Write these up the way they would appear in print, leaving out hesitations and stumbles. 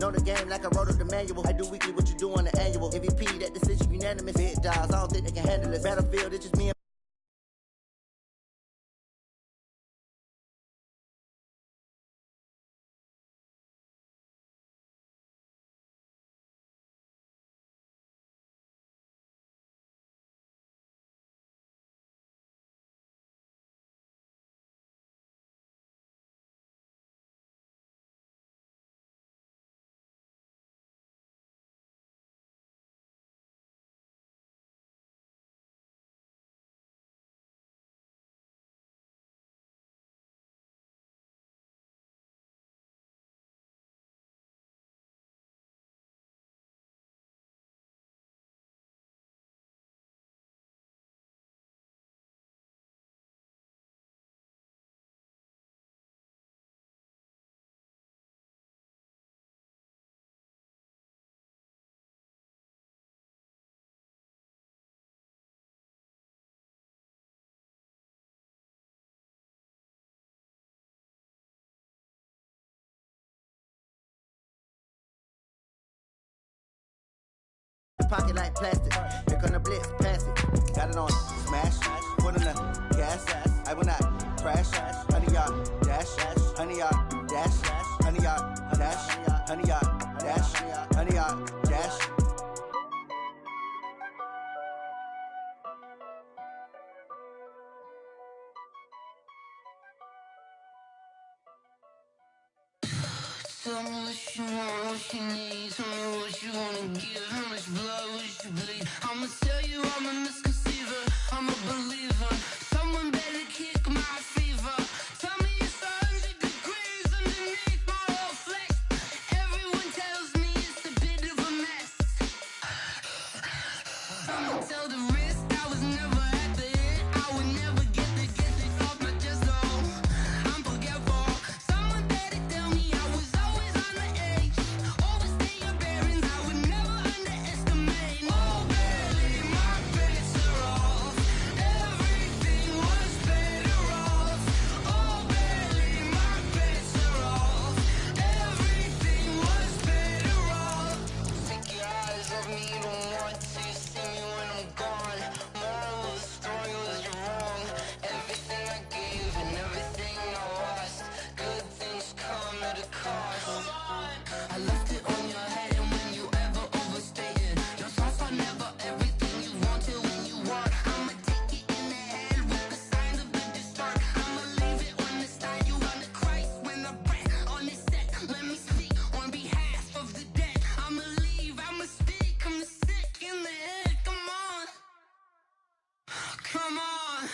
Know the game like I wrote up the manual. I do weekly what you do on the annual. MVP, that decision unanimous. Big dogs, I don't think they can handle it. Battlefield, it's just me and pocket like plastic. Here come the blitz, pass it. Got it on, smash, put on the gas. I will not crash. 100 yard dash, 100 yard dash, 100 yard dash, 100 yard dash, 100 yard dash. Tell me what you want, what you need. Tell me what you wanna give. How much blood would you bleed? I'ma tell you I'm a misconceiver. I'm a believer. Someone better kick my fever. Tell me it's 100 degrees underneath my whole flesh. Everyone tells me it's a bit of a mess. I'ma tell the risk I was never at the end. I would never get it off my chest though. I'm forgetful. Someone better tell me I was always on the edge. Overstay your bearings, I would never underestimate. Oh baby, my bets are off. Everything was better off. Oh baby, my bets are off. Everything was better off. Take your eyes off me, you don't want to see me when I'm gone. Moral of the story was you're wrong. Everything I gave and everything I lost. Good things come at a cost. I left it on your head, and when you ever overstay it, your thoughts are never everything you wanted when you want. I'ma take it in the head with the signs of the distort. I'ma leave it on the side. You on the Christ when the breath on this set. Let me speak on behalf of the dead. I'ma leave, I'ma speak. I'm the sick in the head. Come on, come on.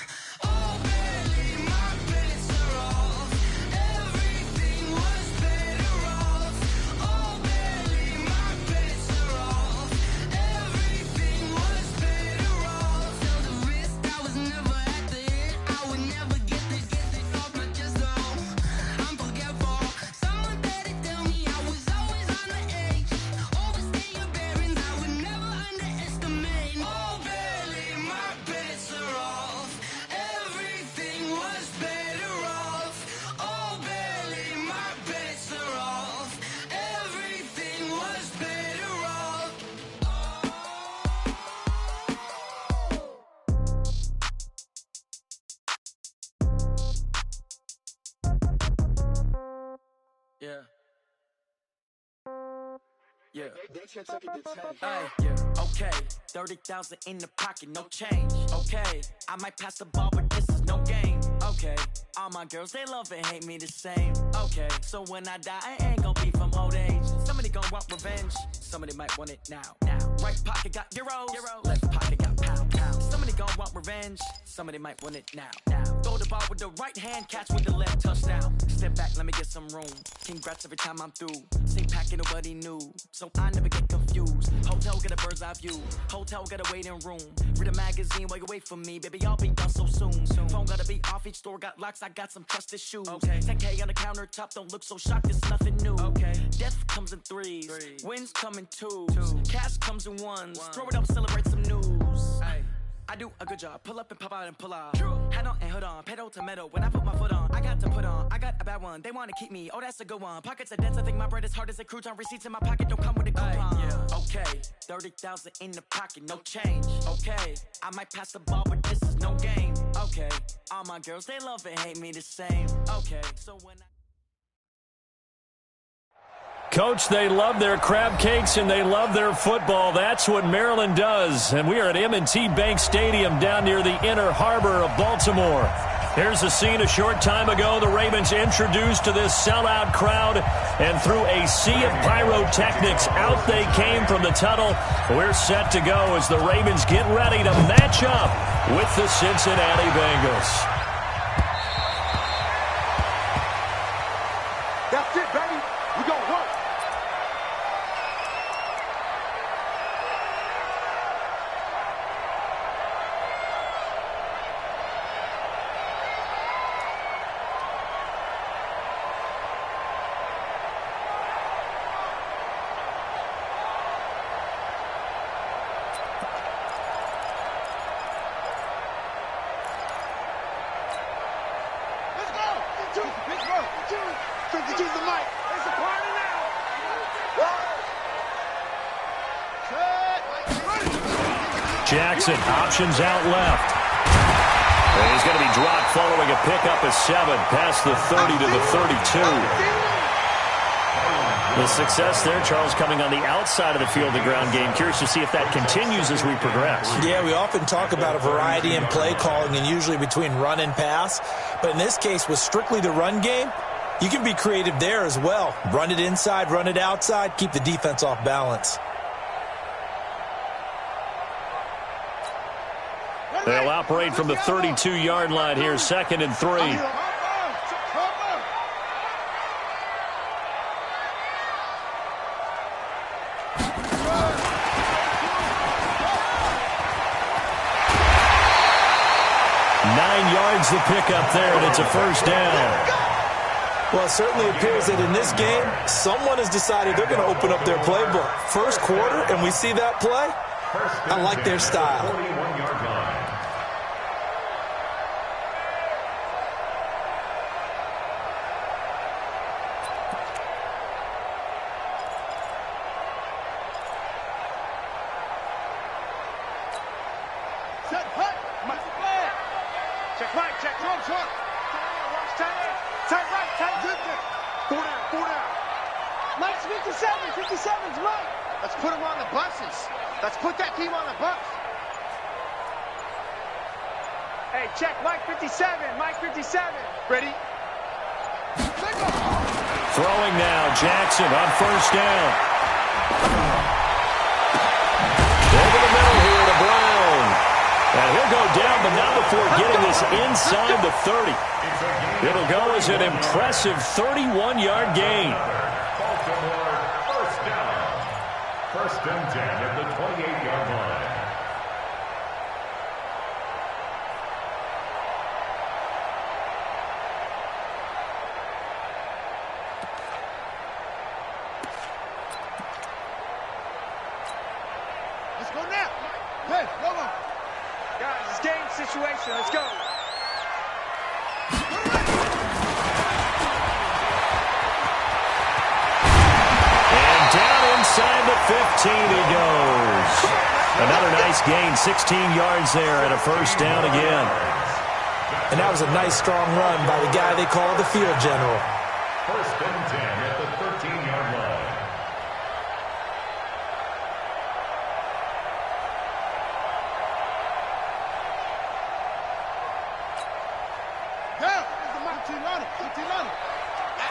Oh baby, my bets are off. Everything was better off. Oh baby, my bets are off. Everything was better off. Tell the risk I was never at the end. I would never get it off my chest though. I'm forgetful. Someone better tell me I was always on the edge. Overstay your bearings, I would never underestimate. Oh baby, my bets are off. Everything was better off. Oh baby, my bets are off. Everything was better off. Yeah. Yeah. Ay, yeah. Okay. 30,000 in the pocket, no change. Okay. I might pass the ball, but this is no game. Okay. All my girls, they love and hate me the same. Okay. So when I die, I ain't gonna be from old age. Somebody gonna want revenge. Somebody might want it now. Right pocket got euros. Left pocket got pound. Somebody gonna want revenge. Somebody might want it now. Throw the ball with the right hand, catch with the left, touchdown. Step back, let me get some room. Congrats every time I'm through. Same packet, nobody knew, so I never get confused. Hotel get a bird's eye view. Hotel got a waiting room. Read a magazine while you wait for me, baby. I'll be done so soon. Phone gotta be off. Each store got locks. I got some trusted shoes. Okay. 10K on the countertop. Don't look so shocked. It's nothing new. Okay. Death comes in threes. Wins come in twos. Cash comes in ones. Throw it up, celebrate some news. Ay. I do a good job. Pull up and pop out and pull out. Hat on and hood on, pedal to metal. When I put my foot on, I got to put on. I got a bad one, they wanna keep me. Oh, that's a good one. Pockets are dense, I think my bread is hard as a crouton. Receipts in my pocket don't come with a coupon. Yeah, okay, 30,000 in the pocket, no change. Okay, I might pass the ball, but this is no game. Okay, all my girls, they love and hate me the same. Okay, so when Coach, they love their crab cakes and they love their football. That's what Maryland does. And we are at M&T Bank Stadium down near the Inner Harbor of Baltimore. Here's a scene a short time ago. The Ravens introduced to this sellout crowd, and through a sea of pyrotechnics, out they came from the tunnel. We're set to go as the Ravens get ready to match up with the Cincinnati Bengals. That's it, baby. We gonna work. Jackson, options out left. And he's going to be dropped following a pickup of 7 past the 30 to the 32. The success there, Charles, coming on the outside of the field, the ground game. Curious to see if that continues as we progress. Yeah, we often talk about a variety in play calling and usually between run and pass. But in this case, with strictly the run game, you can be creative there as well. Run it inside, run it outside, keep the defense off balance. They'll operate from the 32-yard line here, 2nd and 3. Nine yards the pickup there, and it's a first down. Well, it certainly appears that in this game, someone has decided they're going to open up their playbook. First quarter, and we see that play. I like their style. Throwing now, Jackson on first down. Over the middle here to Brown. And he'll go down, but not before getting this inside the 30. It'll go as an impressive 31-yard gain. First down. First and 10 at the 28-yard line. Let's go. And down inside the 15 he goes. Another nice gain, 16 yards there, and a first down again. And that was a nice, strong run by the guy they call the field general. First and 10 at the 13-yard line.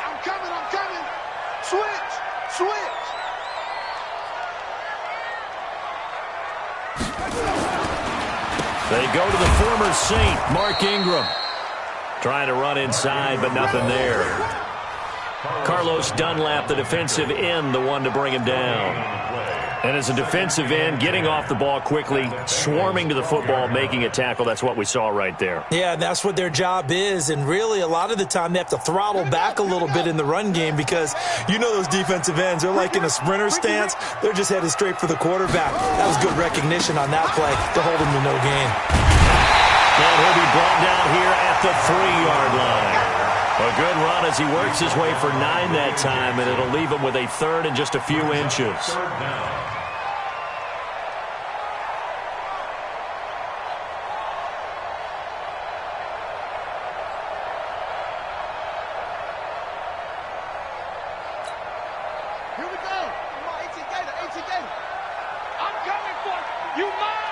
I'm coming. Switch. They go to the former Saint, Mark Ingram. Trying to run inside, but nothing there. Carlos Dunlap, the defensive end, the one to bring him down. And as a defensive end, getting off the ball quickly, swarming to the football, making a tackle, that's what we saw right there. Yeah, that's what their job is, and really a lot of the time they have to throttle back a little bit in the run game because you know those defensive ends, they're like in a sprinter stance. They're just headed straight for the quarterback. That was good recognition on that play to hold him to no gain. And he'll be brought down here at the 3-yard line. A good run as he works his way for 9 that time, and it'll leave him with a third and just a few inches. Third down. Here we go. Come on, 18 Gator, 18 Gator. I'm coming for you. You mine.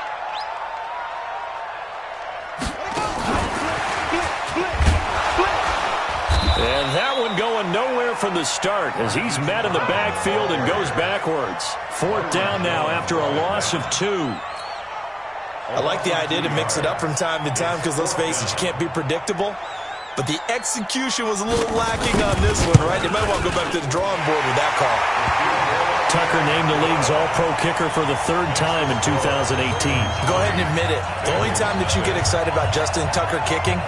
And that one going nowhere from the start as he's met in the backfield and goes backwards. 4th down now after a loss of 2. I like the idea to mix it up from time to time because, let's face it, you can't be predictable. But the execution was a little lacking on this one, right? They might want to go back to the drawing board with that call. Tucker named the league's all-pro kicker for the 3rd time in 2018. Go ahead and admit it. The only time that you get excited about Justin Tucker kicking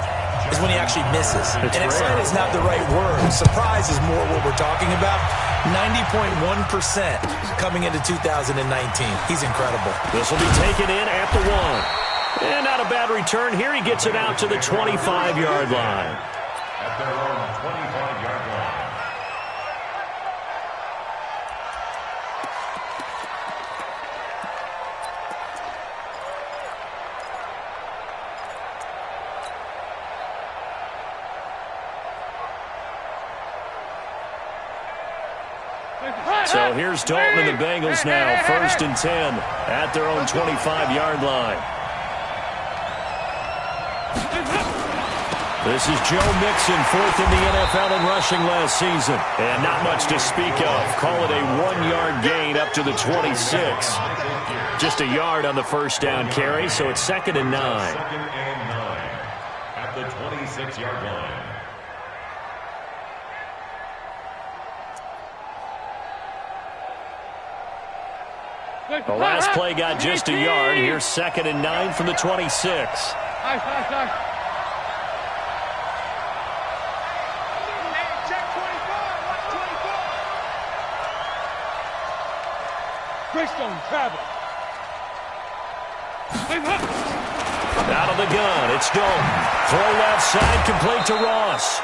is when he actually misses. And excited is not the right word. Surprise is more what we're talking about. 90.1% coming into 2019. He's incredible. This will be taken in at the 1. And not a bad return. Here he gets it out to the 25-yard line. At their own 25-yard line. So here's Dalton and the Bengals now, 1st and 10 at their own 25-yard line. This is Joe Mixon, 4th in the NFL in rushing last season. And not much to speak of. Call it a 1-yard gain up to the 26. Just a yard on the 1st down carry, so it's 2nd and 9. 2nd and 9 at the 26-yard line. The last play got just a yard. Here's 2nd and 9 from the 26. Greystone travel. Out of the gun, it's Dalton. Throw left side, complete to Ross.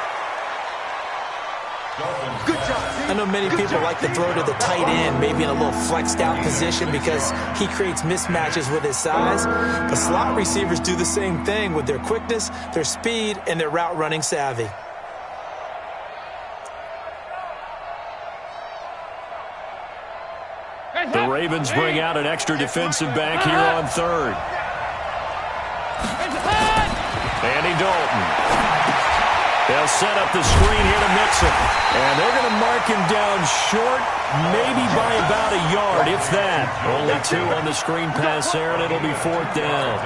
Good job, I know many people like to throw to the tight end, maybe in a little flexed out position because he creates mismatches with his size. But slot receivers do the same thing with their quickness, their speed, and their route running savvy. The Ravens bring out an extra defensive back here on 3rd. Andy Dalton. They'll set up the screen here to Mixon. And they're going to mark him down short, maybe by about a yard, if that. Only 2 on the screen pass there, and it'll be 4th down.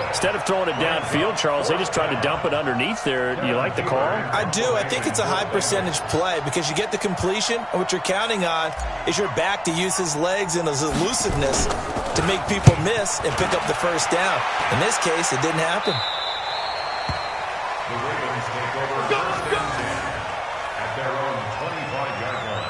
Instead of throwing it downfield, Charles, they just tried to dump it underneath there. Do you like the call? I do. I think it's a high percentage play because you get the completion, and what you're counting on is your back to use his legs and his elusiveness to make people miss and pick up the 1st down. In this case, it didn't happen. The Ravens take over 1st and 10 at their own 25-yard line.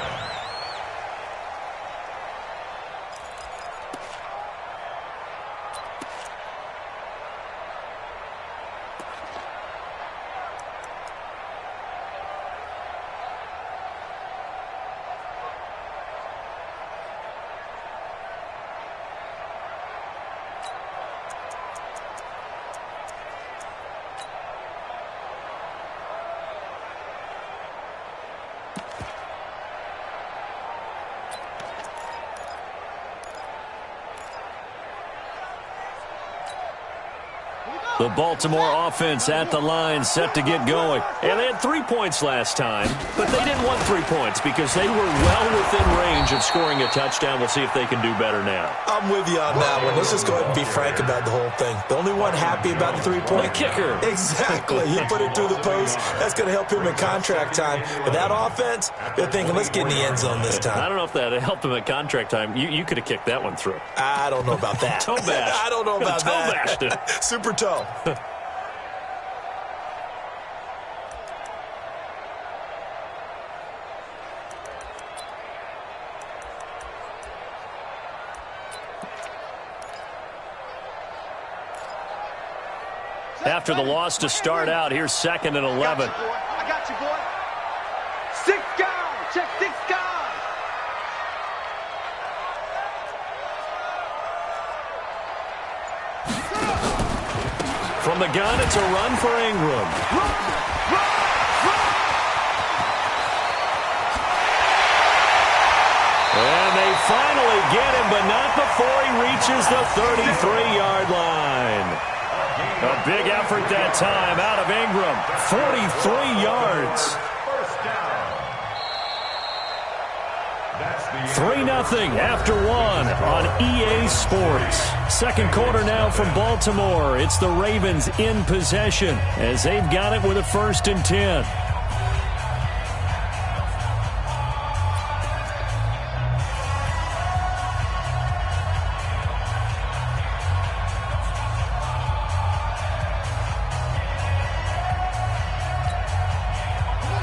The Baltimore offense at the line, set to get going. And they had 3 points last time, but they didn't want 3 points because they were well within range of scoring a touchdown. We'll see if they can do better now. I'm with you on that one. Let's just go ahead and be frank about the whole thing. The only one happy about the 3-point? The kicker. Exactly. He put it through the post. That's going to help him in contract time. But that offense, they're thinking, let's get in the end zone this time. I don't know if that helped him at contract time. You could have kicked that one through. I don't know about that. Toe bash. I don't know about toe that. Bashed it. Super toe. after the loss to start out. Here's 2nd and 11. I got you, boy. 6 guys. Check 6 guys. From the gun, it's a run for Ingram. And they finally get him, but not before he reaches the 33-yard line. A big effort that time out of Ingram. 43 yards. 3-0 after 1 on EA Sports. Second quarter now from Baltimore. It's the Ravens in possession as they've got it with a 1st and 10.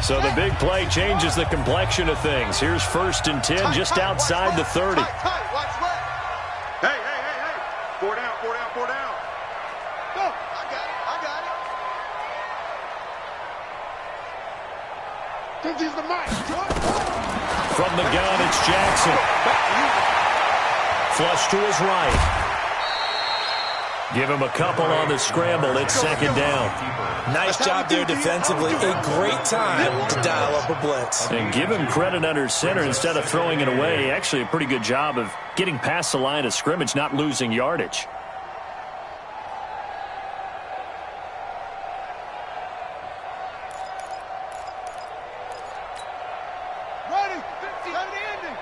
So the big play changes the complexion of things. Here's 1st and 10 just outside the 30. Watch left. Hey. 4 down. Go. I got it. Don't use the mic. From the gun, it's Jackson. Flush to his right. Give him a couple on the scramble. It's 2nd down. Nice job there defensively. A great time to dial up a blitz. And give him credit under center instead of throwing it away. Actually, a pretty good job of getting past the line of scrimmage, not losing yardage. Ready. 50. Ending.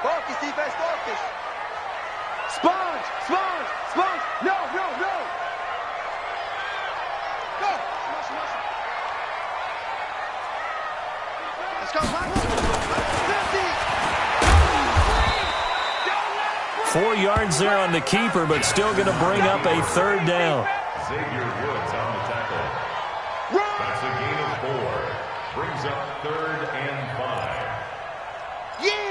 Focus, defense, focus. Sponge. No. Go. Let's go, Mike. 50. 4 yards there on the keeper, but still going to bring up a 3rd down. Xavier Woods on the tackle. That's a gain of 4. Brings up 3rd and 5. Yeah.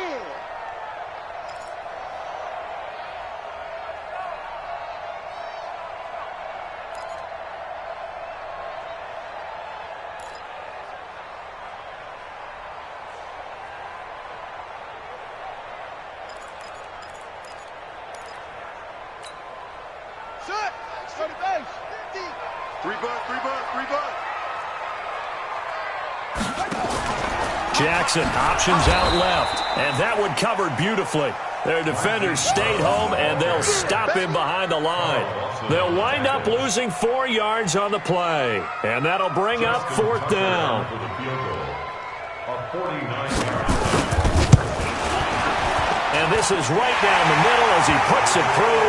Set. Go to base. 50. 3 bucks. Jackson options out left, and that one covered beautifully. Their defenders stayed home, and they'll stop him behind the line. They'll wind up losing 4 yards on the play, and that'll bring up 4th down. For the field goal. A 49-yard. And this is right down the middle as he puts it through,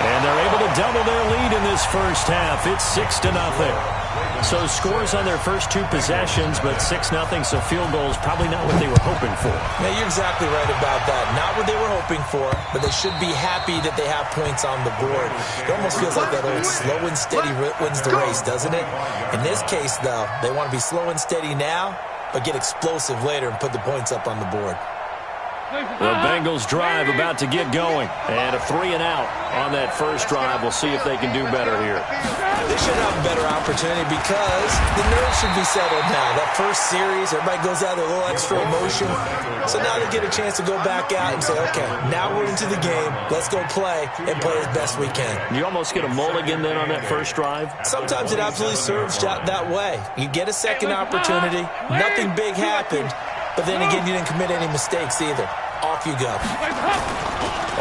and they're able to double their lead in this first half. It's 6-0. So scores on their first 2 possessions, but 6-0, so field goals probably not what they were hoping for. Yeah, you're exactly right about that. Not what they were hoping for, but they should be happy that they have points on the board. It almost feels like that old slow and steady wins the race, doesn't it? In this case, though, they want to be slow and steady now, but get explosive later and put the points up on the board. The Bengals drive about to get going, and a 3-and-out on that first drive. We'll see if they can do better here. They should have a better opportunity because the nerves should be settled now. That first series, everybody goes out with a little extra emotion. So now they get a chance to go back out and say, okay, now we're into the game. Let's go play and play as best we can. You almost get a mulligan then on that first drive? Sometimes it absolutely serves out that way. You get a second opportunity. Nothing big happened. But then again, you didn't commit any mistakes either. Off you go.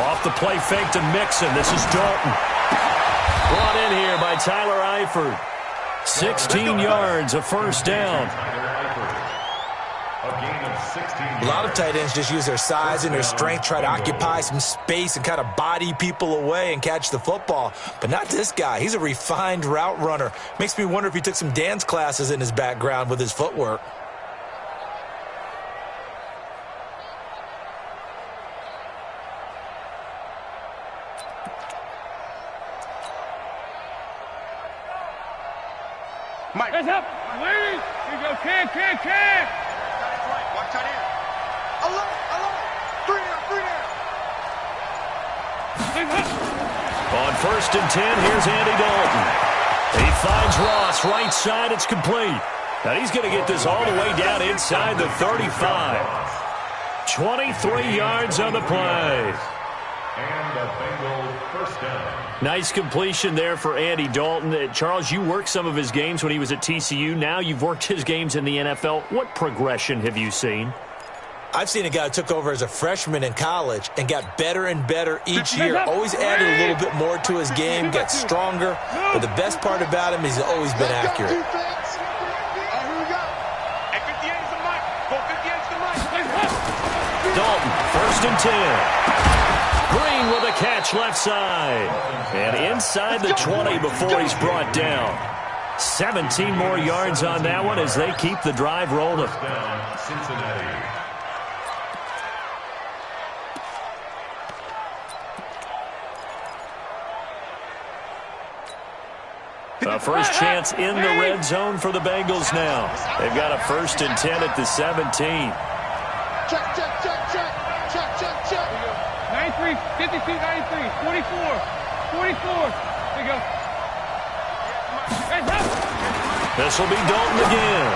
Off the play fake to Mixon. This is Dalton. Brought in here by Tyler Eifert. 16 yards, a first down. A lot of tight ends just use their size and their strength, try to occupy some space and kind of body people away and catch the football. But not this guy. He's a refined route runner. Makes me wonder if he took some dance classes in his background with his footwork. Mike. Hands up. Ladies. Here you go. Can. Watch tight end. Alert. 3 down. On 1st and 10, here's Andy Dalton. He finds Ross, right side, it's complete. And he's going to get this all the way down inside the 35. 23 yards on the play. And the Bengals first down. Nice completion there for Andy Dalton. Charles, you worked some of his games when he was at TCU. Now you've worked his games in the NFL. What progression have you seen? I've seen a guy who took over as a freshman in college and got better and better each year. Always added a little bit more to his game, got stronger. But the best part about him is he's always been accurate. Dalton, 1st and 10. Green with a catch left side. And inside the 20 before he's brought down. 17 more yards on that one as they keep the drive rolling. Down, Cincinnati. A first chance in the red zone for the Bengals now. They've got a 1st and 10 at the 17. Check, check, check, check. Check, check, check. 93, 52, 93, 44, 44. There you go. This will be Dalton again.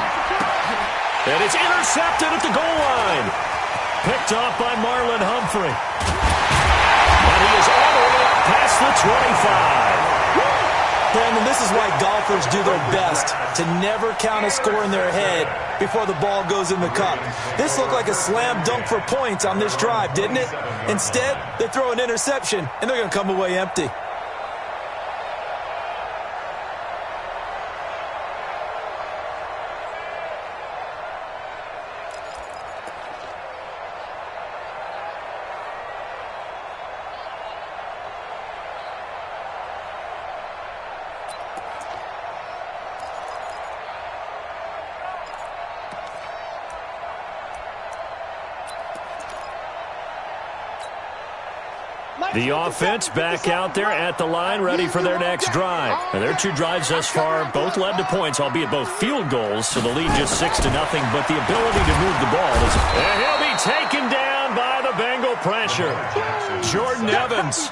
And it's intercepted at the goal line. Picked off by Marlon Humphrey. And he is all the way up past the 25. Brandon, this is why golfers do their best to never count a score in their head before the ball goes in the cup. This looked like a slam dunk for points on this drive, didn't it? Instead, they throw an interception, and they're going to come away empty. The offense back out there at the line, ready for their next drive. And their 2 drives thus far both led to points, albeit both field goals, so the lead just 6-0. But the ability to move the ball is... And he'll be taken down by the Bengal pressure. Jordan Evans.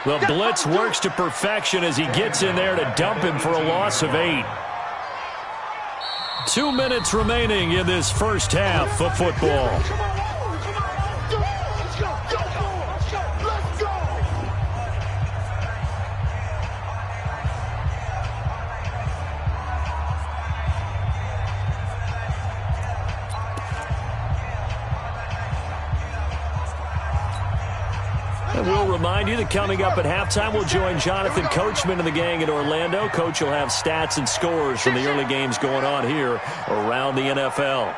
The blitz works to perfection as he gets in there to dump him for a loss of 8. 2 minutes remaining in this first half of football. And we'll remind you that coming up at halftime, we'll join Jonathan Coachman and the gang in Orlando. Coach will have stats and scores from the early games going on here around the NFL.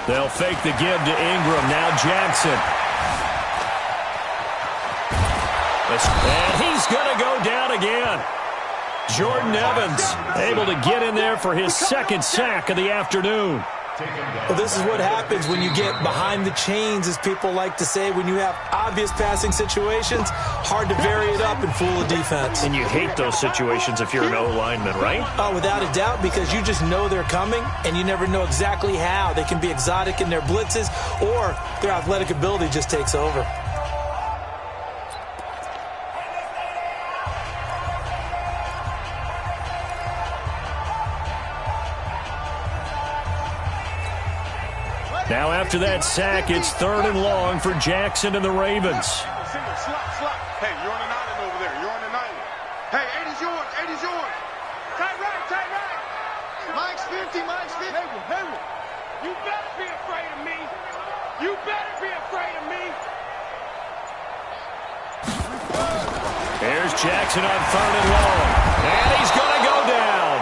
They'll fake the give to Ingram. Now Jackson. And he's going to go down again. Jordan Evans able to get in there for his 2nd sack of the afternoon. Well, this is what happens when you get behind the chains, as people like to say. When you have obvious passing situations, hard to vary it up and fool a defense. And you hate those situations if you're an O-lineman, right? Oh, without a doubt, because you just know they're coming, and you never know exactly how. They can be exotic in their blitzes, or their athletic ability just takes over. Now after that sack, it's 3rd and long for Jackson and the Ravens. Hey, you're on an island over there. You're on an island. Hey, 80's yours. 80's yours. Tight right, tight right. Mike's 50, Mike's 50. Hayward. You better be afraid of me. You better be afraid of me. Here's Jackson on 3rd and long. And he's going to go down.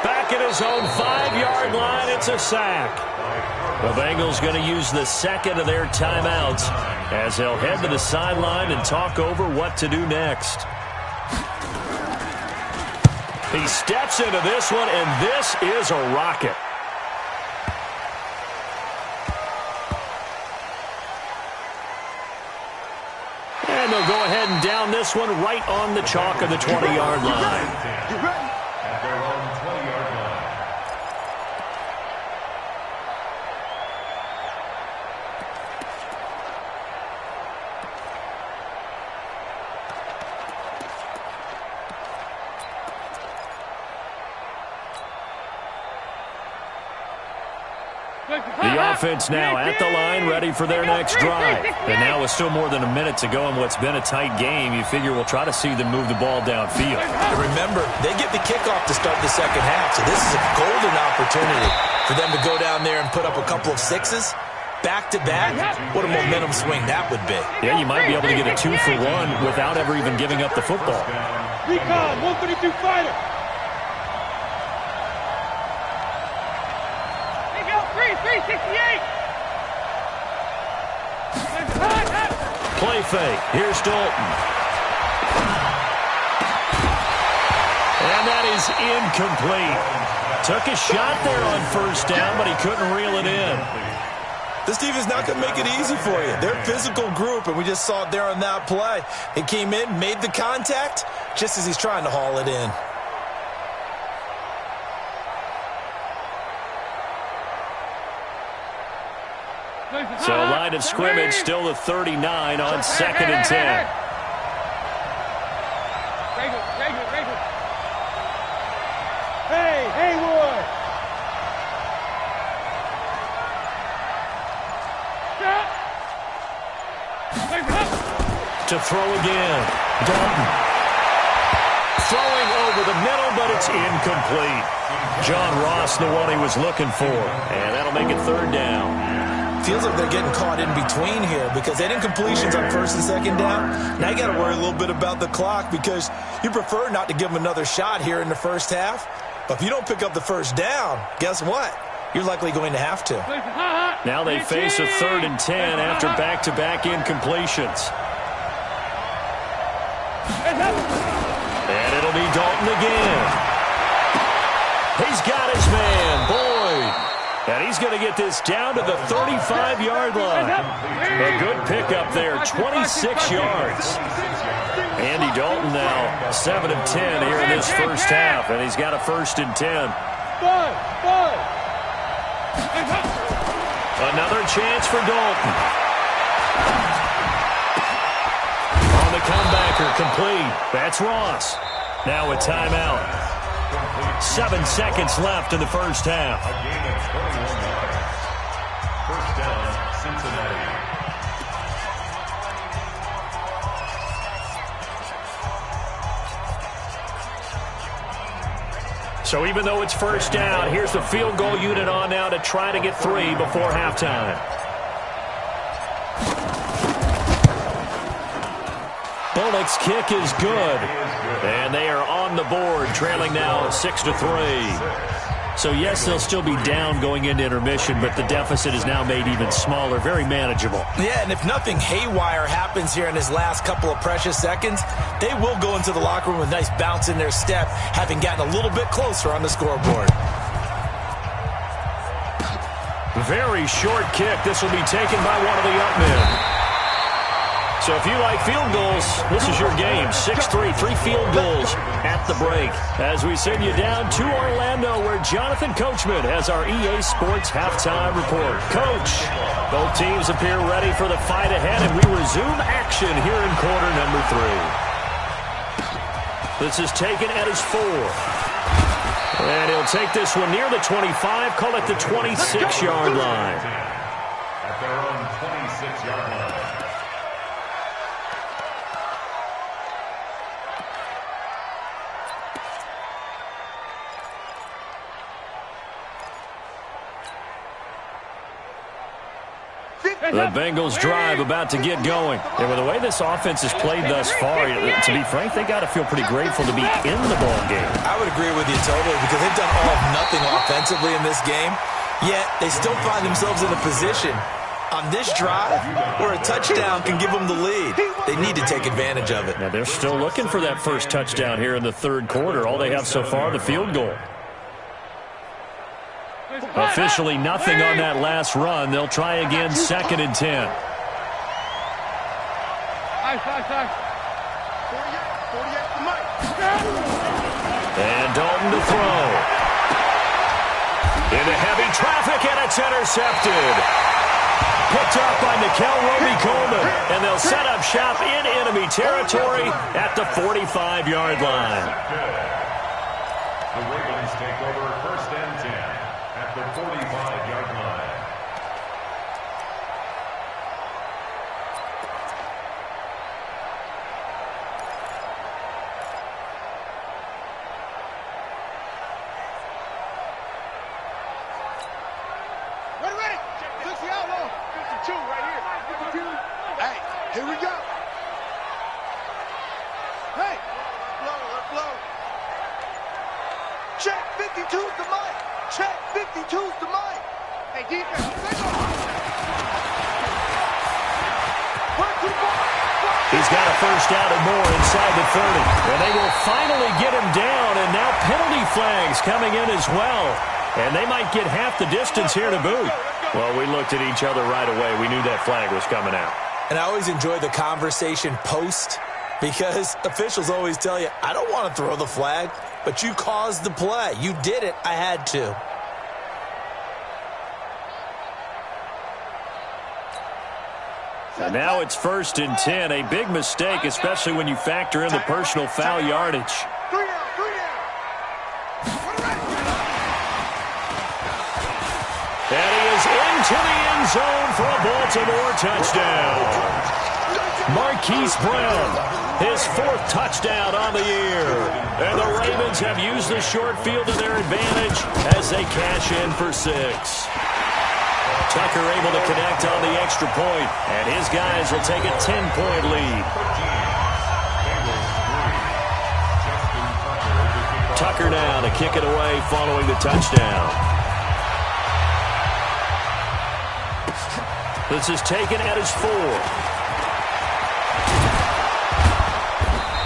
Back at his own 5-yard line, it's a sack. The Bengals going to use the 2nd of their timeouts as they'll head to the sideline and talk over what to do next. He steps into this one, and this is a rocket. And they'll go ahead and down this one right on the chalk of the 20-yard line. You ready? At their own 20-yard line. The offense now at the line, ready for their next drive. And now with still more than a minute to go in what's been a tight game, you figure we'll try to see them move the ball downfield. And remember, they get the kickoff to start the second half, so this is a golden opportunity for them to go down there and put up a couple of sixes. Back-to-back, what a momentum swing that would be. Yeah, you might be able to get a 2-for-1 without ever even giving up the football. Recon, 132 fighter. Hey, go, 368. Play fake. Here's Dalton. And that is incomplete. Took a shot there on first down, but he couldn't reel it in. This defense not going to make it easy for you. They're a physical group, and we just saw it there on that play. He came in, made the contact, just as he's trying to haul it in. So line of scrimmage, still the 39 on 2nd and 10. Hey, Haywood. To throw again. Dalton. Throwing over the middle, but it's incomplete. John Ross, the one he was looking for. And that'll make it 3rd down. Feels like they're getting caught in between here because they didn't completions on 1st and 2nd down. Now you got to worry a little bit about the clock because you prefer not to give them another shot here in the first half. But if you don't pick up the first down, guess what? You're likely going to have to. Now they face a 3rd and 10 after back-to-back incompletions. And it'll be Dalton again. He's got his man, Boyd. And he's going to get this down to the 35-yard line. A good pickup there, 26 yards. Andy Dalton now 7 of 10 here in this first half, and he's got a 1st and 10. Another chance for Dalton. On the comebacker, complete. That's Ross. Now a timeout. 7 seconds left in the first half. A game of 21 yards. First down, Cincinnati. So even though it's first down, here's the field goal unit on now to try to get 3 before halftime. Bullock's kick is good. And they are on the board, trailing now 6-3. So, yes, they'll still be down going into intermission, but the deficit is now made even smaller, very manageable. Yeah, and if nothing haywire happens here in his last couple of precious seconds, they will go into the locker room with a nice bounce in their step, having gotten a little bit closer on the scoreboard. Very short kick. This will be taken by one of the up men. So if you like field goals, this is your game. 6-3, 3 field goals at the break. As we send you down to Orlando, where Jonathan Coachman has our EA Sports halftime report. Coach, both teams appear ready for the fight ahead, and we resume action here in quarter number 3. This is taken at his 4. And he'll take this one near the 25, call it the 26-yard line. At their own 26-yard line. The Bengals drive about to get going. And with the way this offense has played thus far, to be frank, they got to feel pretty grateful to be in the ball game. I would agree with you totally because they've done all of nothing offensively in this game, yet they still find themselves in a position on this drive where a touchdown can give them the lead. They need to take advantage of it. Now they're still looking for that first touchdown here in the 3rd quarter. All they have so far, the field goal. Officially nothing on that last run. They'll try again, 2nd and 10. And Dalton to throw. Into heavy traffic, and it's intercepted. Picked up by Nickel Roby-Coleman, and they'll set up shop in enemy territory at the 45-yard line. The Ravens take over 1st and 10 at the 45-yard line. right here. Hey, here we go. Hey, let's blow. Check 52's the mic. Check 52's the mic. Hey, defense, He's got a first down and more inside the 30. And they will finally get him down, and now penalty flags coming in as well. And they might get half the distance here to boot. Well, we looked at each other right away. We knew that flag was coming out. And I always enjoy the conversation post, because officials always tell you, I don't want to throw the flag, but you caused the play. You did it. I had to. And now it's 1st and 10. A big mistake, especially when you factor in the personal foul yardage. 3 down. And he is into the end zone for a Baltimore touchdown. Marquise Brown, his 4th touchdown on the year. And the Ravens have used the short field to their advantage as they cash in for 6. Tucker able to connect on the extra point, and his guys will take a 10-point lead. Tucker now to kick it away following the touchdown. This is taken at his 4.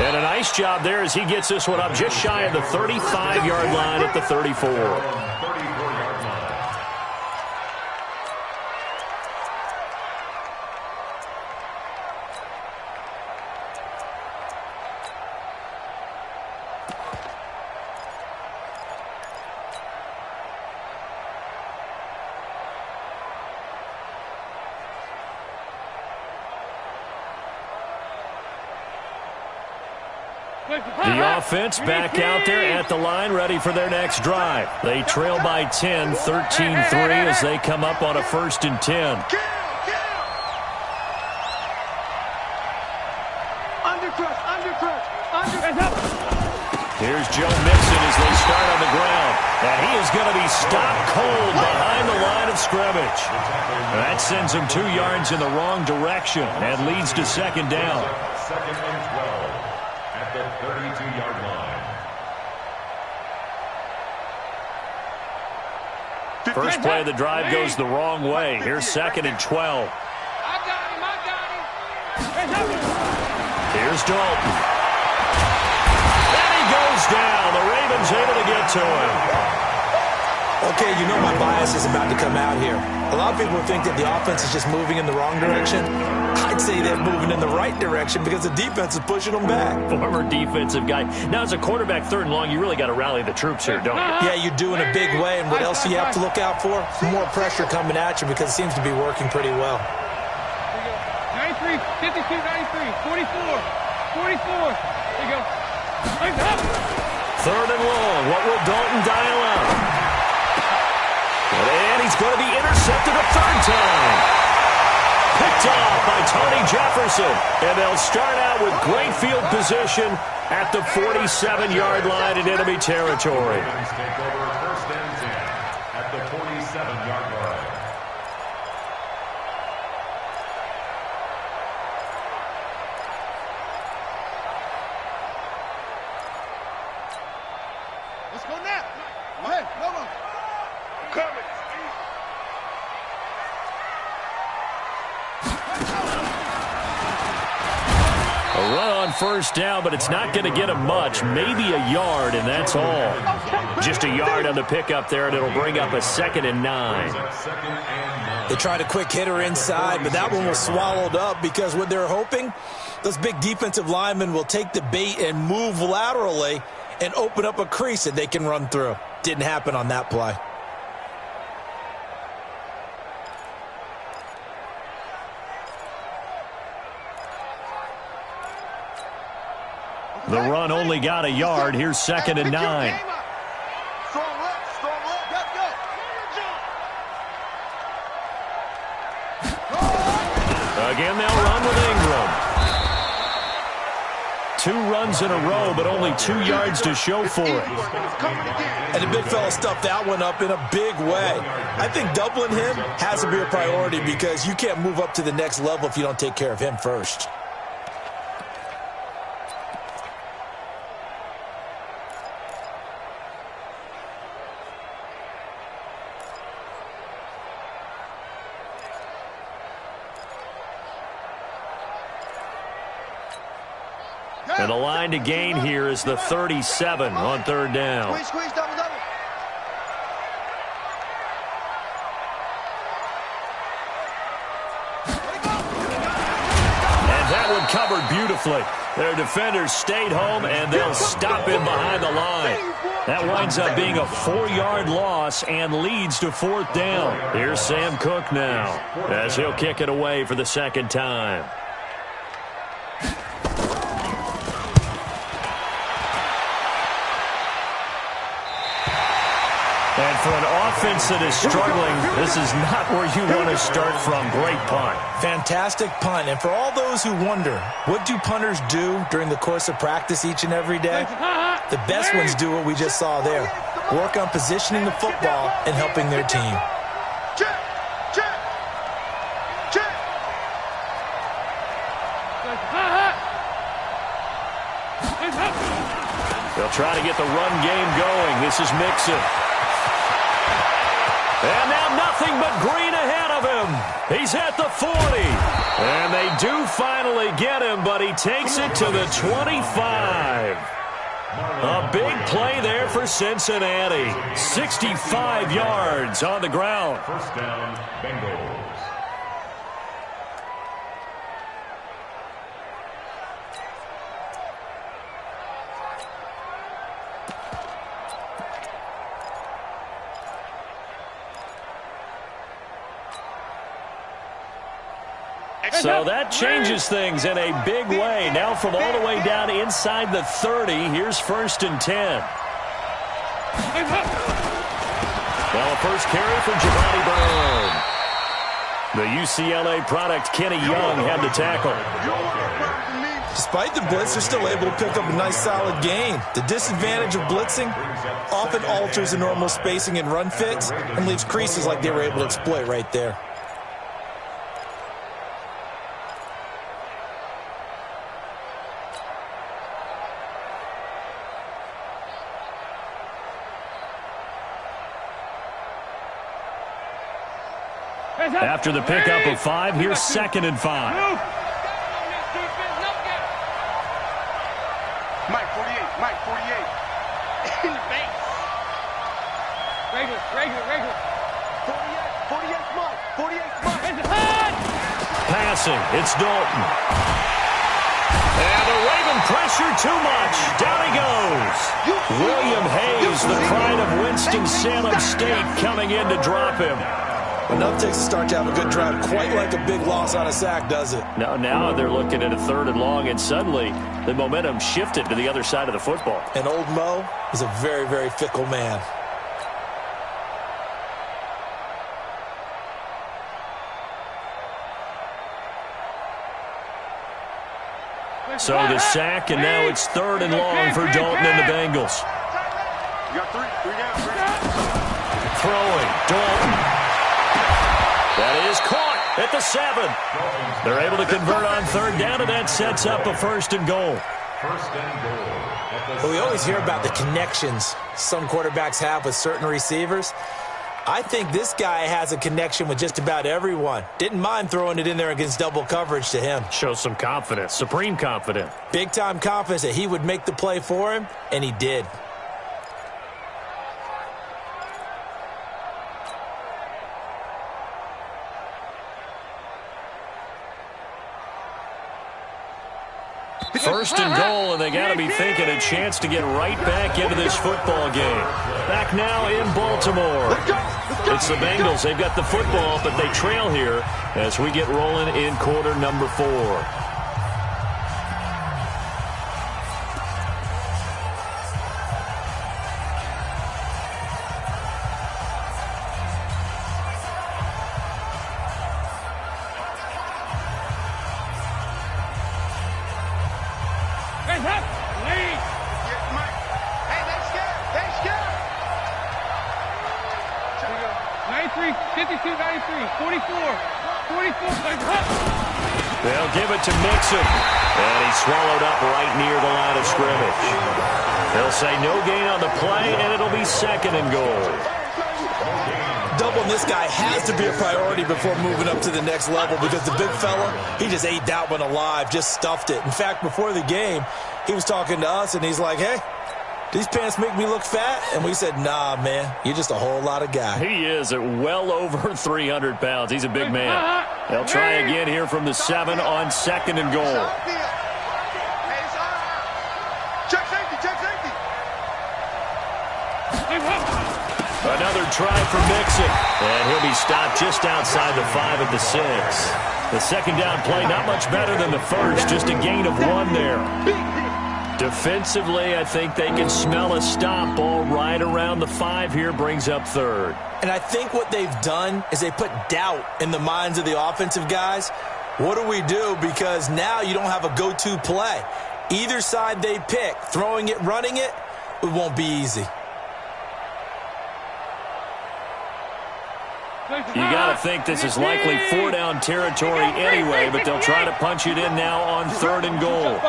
And a nice job there as he gets this one up just shy of the 35-yard line at the 34. The offense back out there at the line, ready for their next drive. They trail by 10, 13-3 as they come up on a 1st and 10. Here's Joe Mixon as they start on the ground. And he is going to be stopped cold behind the line of scrimmage. That sends him 2 yards in the wrong direction and leads to 2nd down. 2nd and 12 at the 32-yard line. First play of the drive goes the wrong way. Here's 2nd and 12. Here's Dalton. And he goes down. The Ravens able to get to him. Okay, you know my bias is about to come out here. A lot of people think that the offense is just moving in the wrong direction. I'd say they're moving in the right direction because the defense is pushing them back. Former defensive guy. Now, as a quarterback 3rd and long, you really got to rally the troops here, don't you? Yeah, you do in a big way. And what else do you have to look out for? More pressure coming at you because it seems to be working pretty well. 93, 52, 93, 44, 44. There you go. 3rd and long. What will Dalton dial up? And he's going to be intercepted a 3rd time. Picked off by Tony Jefferson. And they'll start out with great field position at the 47-yard line in enemy territory. Take over 1st and 10 at the 47-yard line. Let's go now. Hey, come on. Coming. A run on 1st down, but it's not going to get him much. Maybe a yard, and that's all. Just a yard on the pickup there, and it'll bring up a 2nd and 9. They tried a quick hitter inside, but that one was swallowed up because what they're hoping, those big defensive linemen will take the bait and move laterally and open up a crease that they can run through. Didn't happen on that play. The run only got a yard. Here's 2nd and 9. Strong left. Let's go. Again, they'll run with Ingram. 2 runs in a row, but only 2 yards to show for it. And the big fella stuffed that one up in a big way. I think doubling him has to be a priority because you can't move up to the next level if you don't take care of him first. And the line to gain here is the 37 on 3rd down. Squeeze, double, double. And that one covered beautifully. Their defenders stayed home, and they'll stop him behind the line. That winds up being a 4-yard loss and leads to 4th down. Here's Sam Cook now as he'll kick it away for the 2nd time. And for an offense that is struggling, this is not where you want to start from. Great punt. Fantastic punt. And for all those who wonder, what do punters do during the course of practice each and every day? The best ones do what we just saw there. Work on positioning the football and helping their team. Check, check, check. They'll try to get the run game going. This is Mixon. And now nothing but green ahead of him. He's at the 40. And they do finally get him, but he takes it to the 25. A big play there for Cincinnati. 65 yards on the ground. 1st down, Bengals. So that changes things in a big way. Now from all the way down inside the 30, here's 1st and 10. Well, a first carry for Giovanni Byrne. The UCLA product, Kenny Young, had the tackle. Despite the blitz, they're still able to pick up a nice solid gain. The disadvantage of blitzing often alters the normal spacing and run fits and leaves creases like they were able to exploit right there. After the pickup of 5, here's 2nd and 5. Mike 48, Mike 48. In the face. Regular. 48 Mike, 48 Mike. Passing, it's Dalton. And the Raven pressure too much. Down he goes. William Hayes, the pride of Winston-Salem State, coming in to drop him. Enough takes to start to have a good drive, quite like a big loss on a sack, does it? Now they're looking at a 3rd and long, and suddenly the momentum shifted to the other side of the football. And old Mo is a very, very fickle man. So the sack, and now it's 3rd and long for Dalton and the Bengals. You got 3 down. Throwing, Dalton. That is caught at the 7. They're able to convert on 3rd down, and that sets up a 1st and goal. 1st and goal. But we always hear about the connections some quarterbacks have with certain receivers. I think this guy has a connection with just about everyone. Didn't mind throwing it in there against double coverage to him. Shows some confidence, supreme confidence. Big-time confidence that he would make the play for him, and he did. First and goal, and they got to be thinking a chance to get right back into this football game. Back now in Baltimore. It's the Bengals. They've got the football, but they trail here as we get rolling in quarter number 4. 52-93, 44. They'll give it to Mixon. And he's swallowed up right near the line of scrimmage. They'll say no gain on the play, and it'll be 2nd and goal. Doubling this guy has to be a priority before moving up to the next level because the big fella, he just ate that one alive, just stuffed it. In fact, before the game, he was talking to us, and he's like, hey, these pants make me look fat? And we said, nah, man, you're just a whole lot of guy. He is at well over 300 pounds. He's a big man. They'll try again here from the 7 on 2nd and goal. Check safety, check safety. Another try for Mixon. And he'll be stopped just outside the 5 at the 6. The 2nd down play, not much better than the first, just a gain of 1 there. Defensively, I think they can smell a stop. Ball right around the 5 here, brings up 3rd. And I think what they've done is they put doubt in the minds of the offensive guys. What do we do? Because now you don't have a go-to play. Either side they pick, throwing it, running it, it won't be easy. You got to think this is likely 4-down territory anyway, but they'll try to punch it in now on 3rd and goal.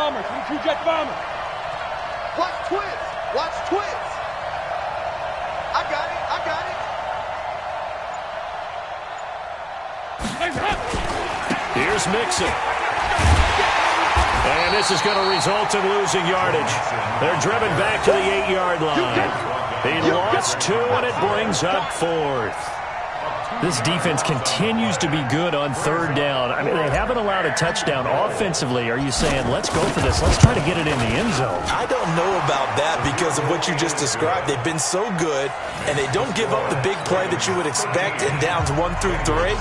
Watch twins. Watch twins. I got it. Here's Mixon. And this is going to result in losing yardage. They're driven back to the 8-yard line. He lost 2, and it brings up 4th. This defense continues to be good on 3rd down. I mean, they haven't allowed a touchdown offensively. Are you saying, let's go for this, let's try to get it in the end zone? I don't know about that because of what you just described. They've been so good, and they don't give up the big play that you would expect in downs 1 through 3.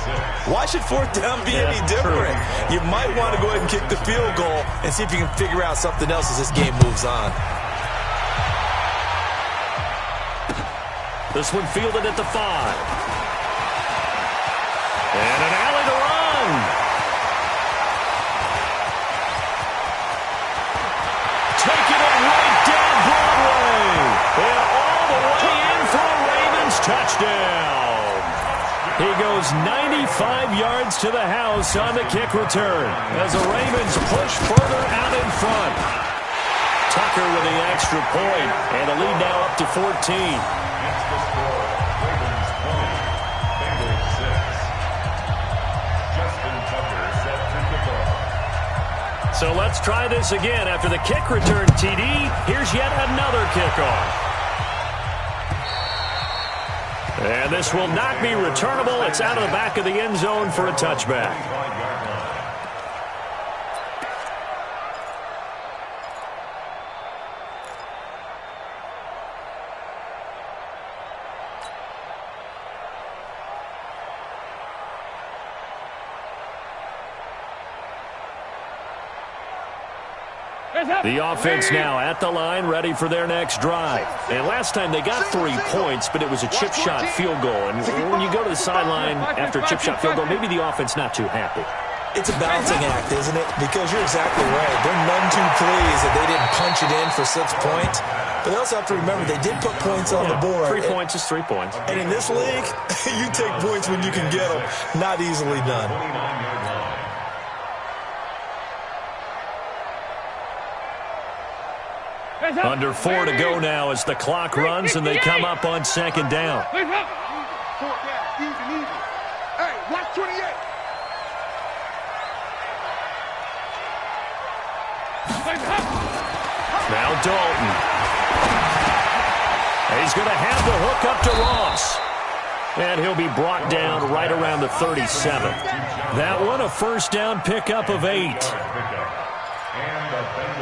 Why should 4th down be any different? You might want to go ahead and kick the field goal and see if you can figure out something else as this game moves on. This one fielded at the 5. And an alley to run. Taking it right down Broadway. And all the way in for a Ravens touchdown. He goes 95 yards to the house on the kick return as the Ravens push further out in front. Tucker with the extra point, and the lead now up to 14. So let's try this again. After the kick return, TD, here's yet another kickoff. And this will not be returnable. It's out of the back of the end zone for a touchback. The offense now at the line, ready for their next drive. And last time they got 3 points, but it was a chip shot field goal. And when you go to the sideline after a chip shot field goal, maybe the offense not too happy. It's a balancing act, isn't it? Because you're exactly right. They're none too pleased that they didn't punch it in for 6 points. But they also have to remember they did put points on the board. 3 points is 3 points. And in this league, you take points when you can get them. Not easily done. Under 4 to go now as the clock runs and they come up on 2nd down. Hey, watch 28. Now Dalton. He's going to have the hook up to Ross. And he'll be brought down right around the 37. That one, a 1st down pickup of 8.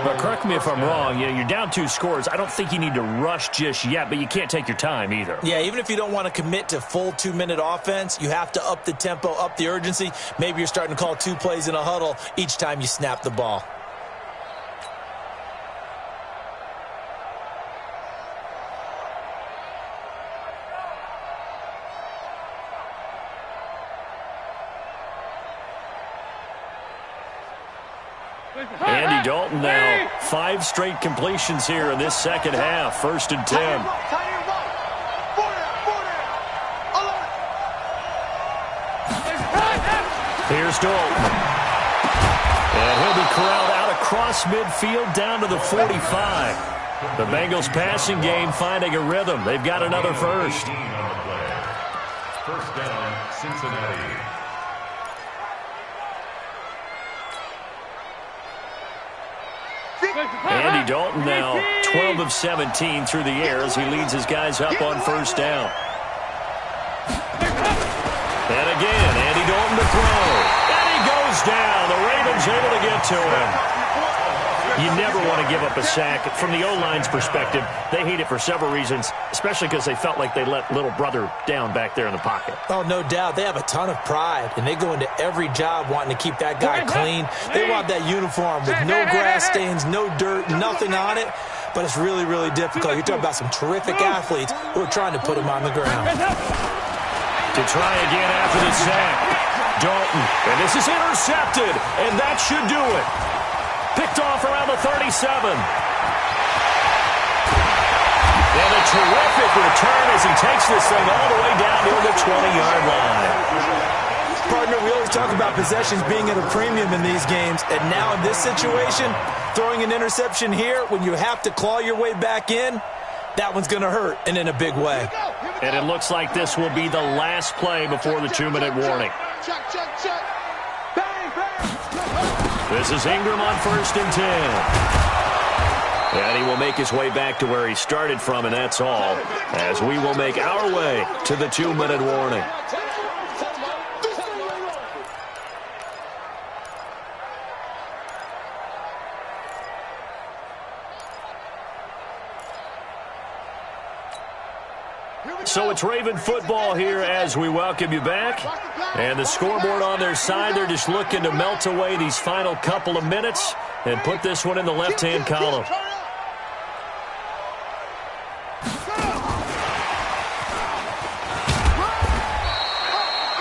But correct me if I'm wrong, you're down 2 scores. I don't think you need to rush just yet, but you can't take your time either. Yeah, even if you don't want to commit to full 2-minute offense, you have to up the tempo, up the urgency. Maybe you're starting to call 2 plays in a huddle each time you snap the ball. Andy Dalton now 5 straight completions here in this second half. 1st and 10. Here's Dalton. And he'll be corralled out across midfield down to the 45. The Bengals passing game finding a rhythm. They've got another first. First down, Cincinnati. Andy Dalton now 12 of 17 through the air as he leads his guys up on first down. And again, Andy Dalton to throw. And he goes down. The Ravens able to get to him. You never want to give up a sack. From the O-line's perspective, they hate it for several reasons, especially because they felt like they let little brother down back there in the pocket. Oh, no doubt. They have a ton of pride, and they go into every job wanting to keep that guy clean. They want that uniform with no grass stains, no dirt, nothing on it. But it's really, really difficult. You're talking about some terrific athletes who are trying to put him on the ground. To try again after the sack. Dalton, and this is intercepted, and that should do it. Picked off around the 37. And a terrific return as he takes this thing all the way down to the 20-yard line. Partner, we always talk about possessions being at a premium in these games, and now in this situation, throwing an interception here when you have to claw your way back in, that one's going to hurt, and in a big way. And it looks like this will be the last play before the 2-minute warning. This is Ingram on 1st and 10. And he will make his way back to where he started from, and that's all, as we will make our way to the 2-minute warning. So it's Raven football here as we welcome you back. And the scoreboard on their side, they're just looking to melt away these final couple of minutes and put this one in the left-hand column.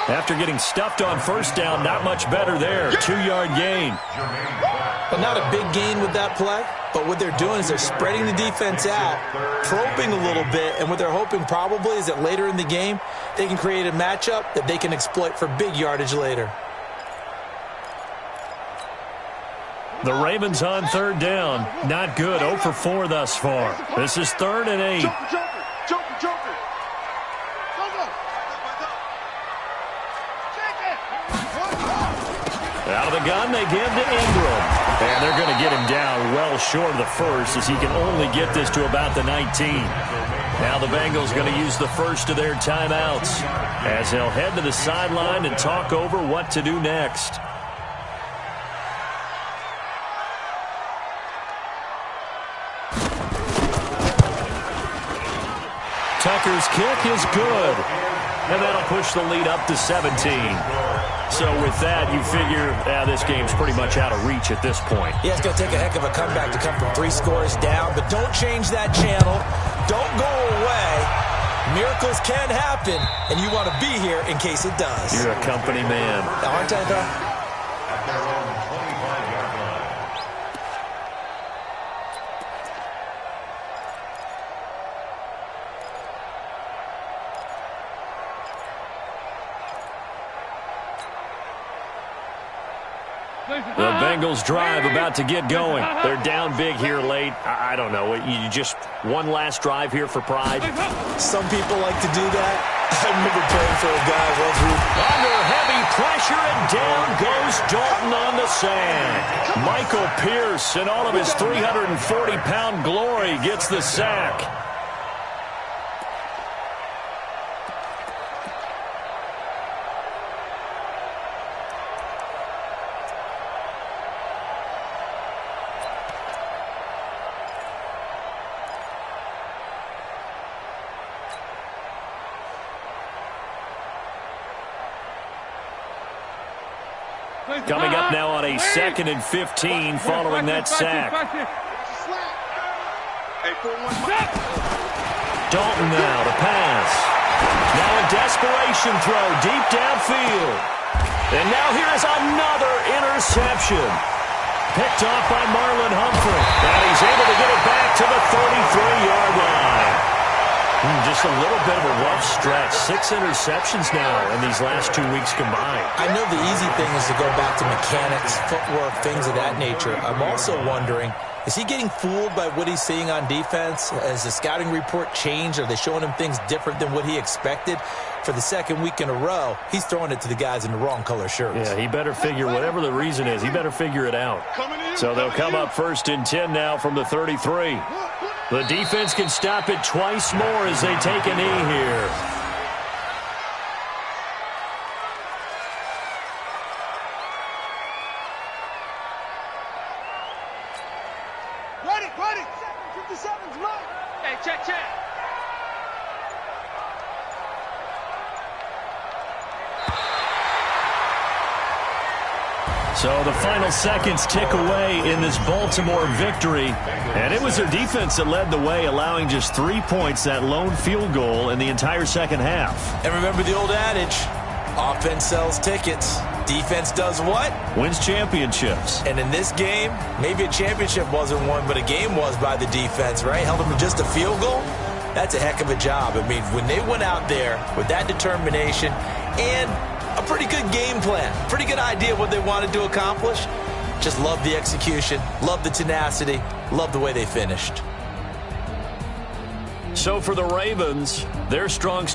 After getting stuffed on first down, not much better there. 2-yard gain. But not a big gain with that play. But what they're doing is they're spreading the defense out, probing a little bit, and what they're hoping probably is that later in the game, they can create a matchup that they can exploit for big yardage later. The Ravens on 3rd down. Not good. 0 for 4 thus far. This is 3rd and 8. Out of the gun, they give to Ingram. And they're going to get him down well short of the first as he can only get this to about the 19. Now the Bengals going to use the first of their timeouts as they'll head to the sideline and talk over what to do next. Tucker's kick is good. And that'll push the lead up to 17. So with that, you figure this game's pretty much out of reach at this point. Yeah, it's going to take a heck of a comeback to come from 3 scores down, but don't change that channel. Don't go away. Miracles can happen, and you want to be here in case it does. You're a company man. Aren't I, though? The Bengals drive about to get going. They're down big here late. I don't know. You just one last drive here for pride? Some people like to do that. I remember playing for a guy once who... Under heavy pressure, and down goes Dalton on the sand. Michael Pierce, in all of his 340-pound glory, gets the sack. Coming up now on a 2nd and 15 following that sack. Dalton now to pass. Now a desperation throw deep downfield. And now here is another interception. Picked off by Marlon Humphrey. And he's able to get it back to the 33-yard line. Just a little bit of a rough stretch. 6 interceptions now in these last 2 weeks combined. I know the easy thing is to go back to mechanics, footwork, things of that nature. I'm also wondering, is he getting fooled by what he's seeing on defense? Has the scouting report changed? Are they showing him things different than what he expected? For the second week in a row, he's throwing it to the guys in the wrong color shirts. Yeah, he better figure, whatever the reason is, he better figure it out. So they'll come up 1st and 10 now from the 33. The defense can stop it twice more as they take a knee here. Ready. 57's right. Hey, check. So the final seconds tick away in this Baltimore victory. And it was their defense that led the way, allowing just 3 points, that lone field goal in the entire second half. And remember the old adage, offense sells tickets. Defense does what? Wins championships. And in this game, maybe a championship wasn't won, but a game was by the defense, right? Held them to just a field goal. That's a heck of a job. I mean, when they went out there with that determination and a pretty good game plan, pretty good idea of what they wanted to accomplish, just love the execution, love the tenacity, love the way they finished. So for the Ravens, their strong start